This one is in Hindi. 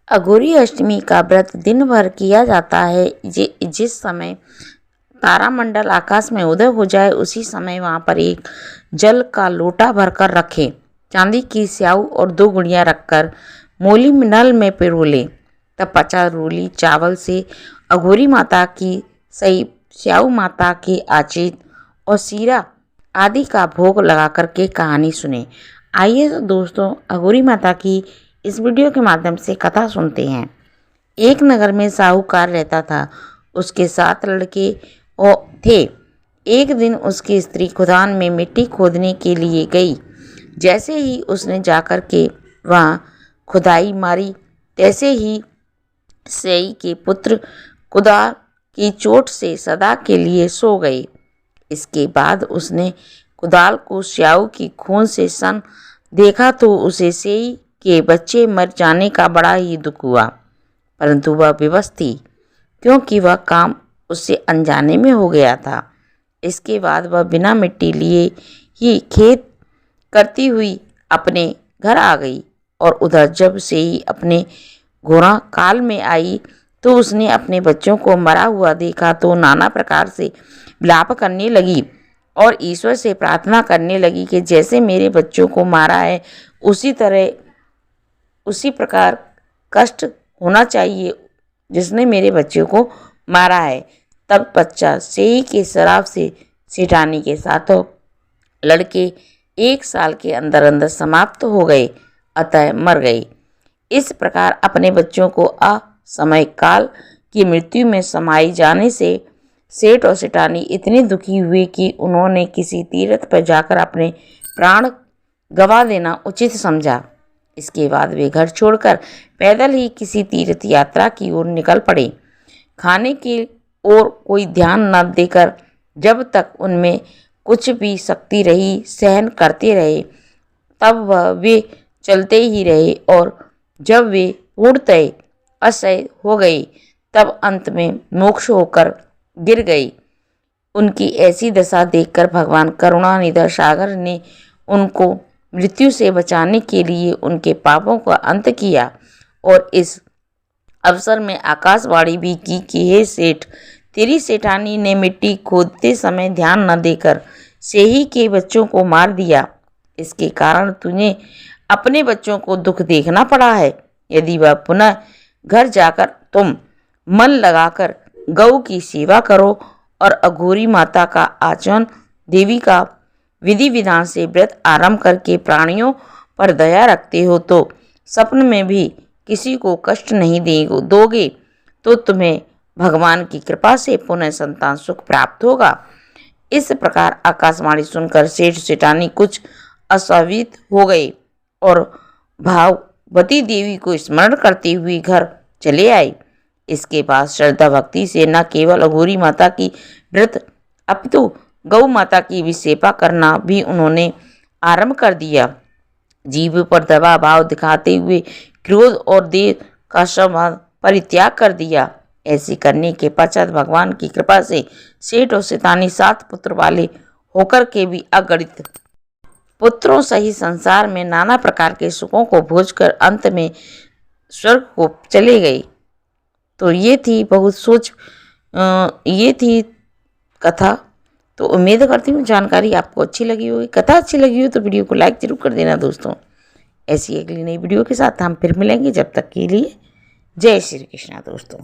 अघोरी अष्टमी का व्रत दिन भर किया जाता है। जिस समय तारामंडल आकाश में उदय हो जाए उसी समय वहाँ पर एक जल का लोटा भरकर रखें। चांदी की स्याऊ और 2 गुड़ियाँ रखकर मोली नल में पिरो लें। तब 50 रूली चावल से अघोरी माता की सही, स्याऊ माता के आचित और सीरा आदि का भोग लगा करके कहानी सुने। आइए तो दोस्तों अघोरी माता की इस वीडियो के माध्यम से कथा सुनते हैं। एक नगर में साहूकार रहता था। उसके 7 लड़के थे। एक दिन उसकी स्त्री खुदान में मिट्टी खोदने के लिए गई। जैसे ही उसने जाकर के वहाँ खुदाई मारी तैसे ही सेई के पुत्र कुदार की चोट से सदा के लिए सो गए। इसके बाद उसने कुदाल को स्याऊ की खून से सन देखा तो उसे सेई के बच्चे मर जाने का बड़ा ही दुख हुआ, परंतु वह विवश थी क्योंकि वह काम उससे अनजाने में हो गया था। इसके बाद वह बिना मिट्टी लिए ही खेत करती हुई अपने घर आ गई और उधर जब से ही अपने घोड़ा काल में आई तो उसने अपने बच्चों को मरा हुआ देखा तो नाना प्रकार से विलाप करने लगी और ईश्वर से प्रार्थना करने लगी कि जैसे मेरे बच्चों को मारा है उसी प्रकार कष्ट होना चाहिए जिसने मेरे बच्चों को मारा है। तब बच्चा सेई के शराब से सेठानी के साथों लड़के 1 साल के अंदर अंदर समाप्त हो गए, अतः मर गए। इस प्रकार अपने बच्चों को असमय काल की मृत्यु में समाई जाने से सेठ और सेठानी इतने दुखी हुए कि उन्होंने किसी तीर्थ पर जाकर अपने प्राण गंवा देना उचित समझा। इसके बाद वे घर छोड़कर पैदल ही किसी तीर्थ यात्रा की ओर निकल पड़े। खाने की ओर कोई ध्यान न देकर जब तक उनमें कुछ भी शक्ति रही सहन करते रहे, तब वे चलते ही रहे और जब वे पूर्णतः असह्य हो गए तब अंत में मोक्ष होकर गिर गई। उनकी ऐसी दशा देखकर भगवान करुणानिधि सागर ने उनको मृत्यु से बचाने के लिए उनके पापों का अंत किया और इस अवसर में आकाशवाणी भी की कि हे सेठ, तेरी सेठानी ने मिट्टी खोदते समय ध्यान न देकर सेही के बच्चों को मार दिया। इसके कारण तुझे अपने बच्चों को दुख देखना पड़ा है। यदि वह पुनः घर जाकर तुम मन लगाकर गौ की सेवा करो और अघोरी माता का आचमन देवी का विधि विधान से व्रत आरंभ करके प्राणियों पर दया रखते हो तो स्वप्न में भी किसी को कष्ट नहीं दोगे तो तुम्हें भगवान की कृपा से पुनः संतान सुख प्राप्त होगा। इस प्रकार आकाशवाणी सुनकर सेठ सेठानी कुछ अस्वाभावित हो गए और भाववती देवी को स्मरण करते हुए घर चले आए। इसके बाद श्रद्धा भक्ति से न केवल अघोरी माता की व्रत अपितु गौ माता की भी सेवा करना भी उन्होंने आरंभ कर दिया। जीव पर दबा भाव दिखाते हुए क्रोध और देह का स्वभाव परित्याग कर दिया। ऐसे करने के पश्चात भगवान की कृपा से सेठ और सेठानी 7 पुत्र वाले होकर के भी अगणित पुत्रों सहित संसार में नाना प्रकार के सुखों को भोजकर अंत में स्वर्ग को चले गए। तो ये थी कथा। तो उम्मीद करती हूँ जानकारी आपको अच्छी लगी होगी। कथा अच्छी लगी हो तो वीडियो को लाइक जरूर कर देना दोस्तों। ऐसी अगली नई वीडियो के साथ हम फिर मिलेंगे। जब तक के लिए जय श्री कृष्णा दोस्तों।